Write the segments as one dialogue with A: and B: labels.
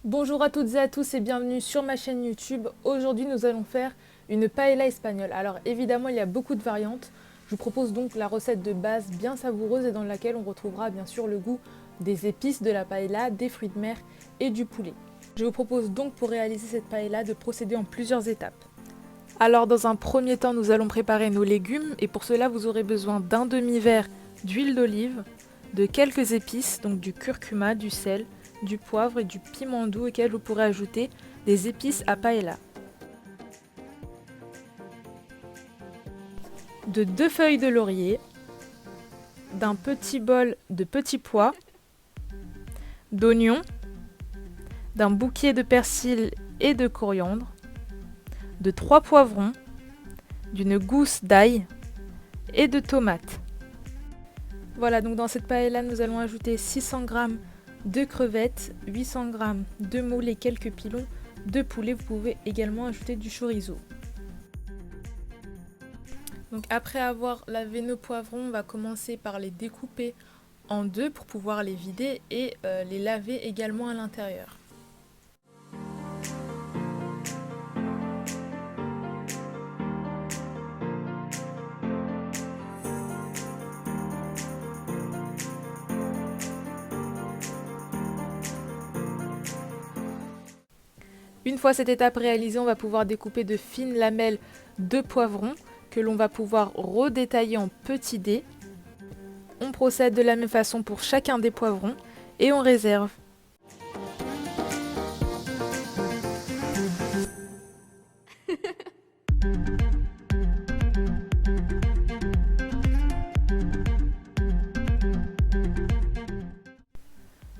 A: Bonjour à toutes et à tous et bienvenue sur ma chaîne YouTube. Aujourd'hui nous allons faire une paella espagnole. Alors évidemment il y a beaucoup de variantes. Je vous propose donc la recette de base bien savoureuse et dans laquelle on retrouvera bien sûr le goût des épices de la paella, des fruits de mer et du poulet. Je vous propose donc pour réaliser cette paella de procéder en plusieurs étapes. Alors dans un premier temps nous allons préparer nos légumes et pour cela vous aurez besoin d'un demi-verre d'huile d'olive, de quelques épices, donc du curcuma, du sel, du poivre et du piment doux auquel vous pourrez ajouter des épices à paella. De 2 feuilles de laurier, d'un petit bol de petits pois, d'oignons, d'un bouquet de persil et de coriandre, de 3 poivrons, d'une gousse d'ail et de tomates. Voilà, donc dans cette paella, nous allons ajouter 600 g de crevettes, 800 g de moules et quelques pilons de poulet. Vous pouvez également ajouter du chorizo. Donc après avoir lavé nos poivrons, on va commencer par les découper en deux pour pouvoir les vider et les laver également à l'intérieur. Une fois cette étape réalisée, on va pouvoir découper de fines lamelles de poivrons que l'on va pouvoir redétailler en petits dés. On procède de la même façon pour chacun des poivrons et on réserve.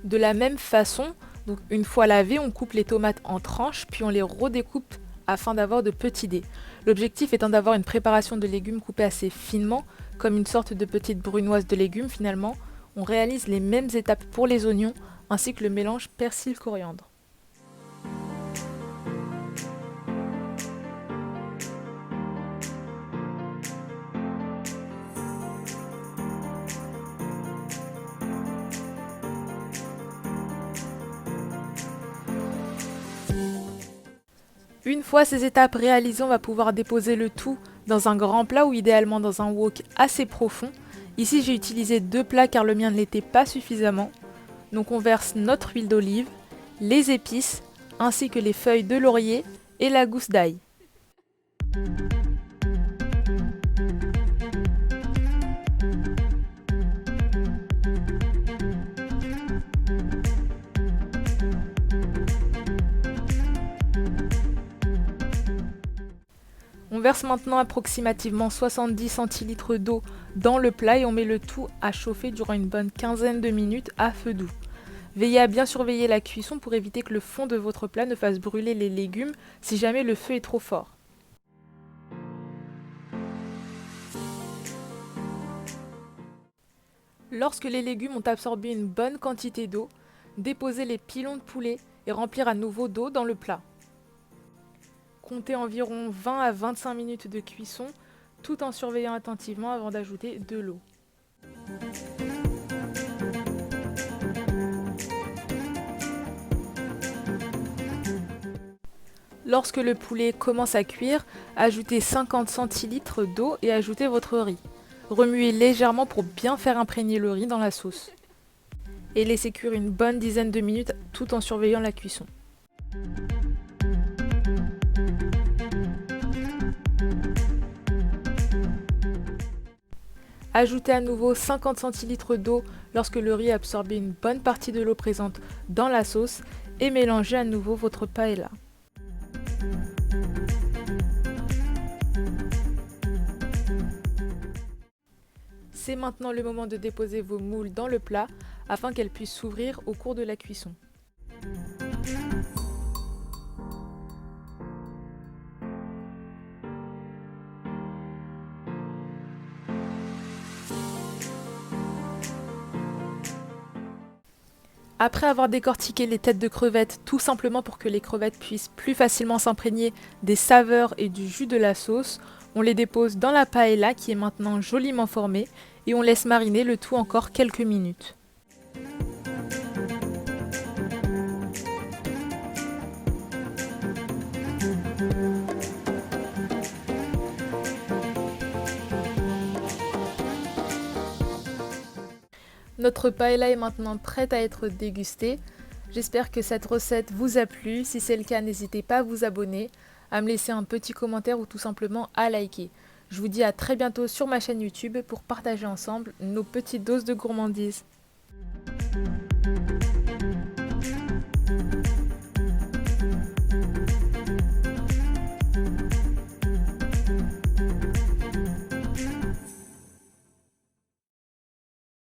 A: De la même façon, donc une fois lavées, on coupe les tomates en tranches, puis on les redécoupe afin d'avoir de petits dés. L'objectif étant d'avoir une préparation de légumes coupés assez finement, comme une sorte de petite brunoise de légumes finalement. On réalise les mêmes étapes pour les oignons, ainsi que le mélange persil-coriandre. Une fois ces étapes réalisées, on va pouvoir déposer le tout dans un grand plat ou idéalement dans un wok assez profond. Ici j'ai utilisé 2 plats car le mien ne l'était pas suffisamment. Donc on verse notre huile d'olive, les épices, ainsi que les feuilles de laurier et la gousse d'ail. On verse maintenant approximativement 70 centilitres d'eau dans le plat et on met le tout à chauffer durant une bonne quinzaine de minutes à feu doux. Veillez à bien surveiller la cuisson pour éviter que le fond de votre plat ne fasse brûler les légumes si jamais le feu est trop fort. Lorsque les légumes ont absorbé une bonne quantité d'eau, déposez les pilons de poulet et remplir à nouveau d'eau dans le plat. Comptez environ 20 à 25 minutes de cuisson tout en surveillant attentivement avant d'ajouter de l'eau. Lorsque le poulet commence à cuire, ajoutez 50 centilitres d'eau et ajoutez votre riz. Remuez légèrement pour bien faire imprégner le riz dans la sauce. Et laissez cuire une bonne dizaine de minutes tout en surveillant la cuisson. Ajoutez à nouveau 50 centilitres d'eau lorsque le riz a absorbé une bonne partie de l'eau présente dans la sauce et mélangez à nouveau votre paella. C'est maintenant le moment de déposer vos moules dans le plat afin qu'elles puissent s'ouvrir au cours de la cuisson. Après avoir décortiqué les têtes de crevettes, tout simplement pour que les crevettes puissent plus facilement s'imprégner des saveurs et du jus de la sauce, on les dépose dans la paella qui est maintenant joliment formée et on laisse mariner le tout encore quelques minutes. Notre paella est maintenant prête à être dégustée. J'espère que cette recette vous a plu. Si c'est le cas, n'hésitez pas à vous abonner, à me laisser un petit commentaire ou tout simplement à liker. Je vous dis à très bientôt sur ma chaîne YouTube pour partager ensemble nos petites doses de gourmandise.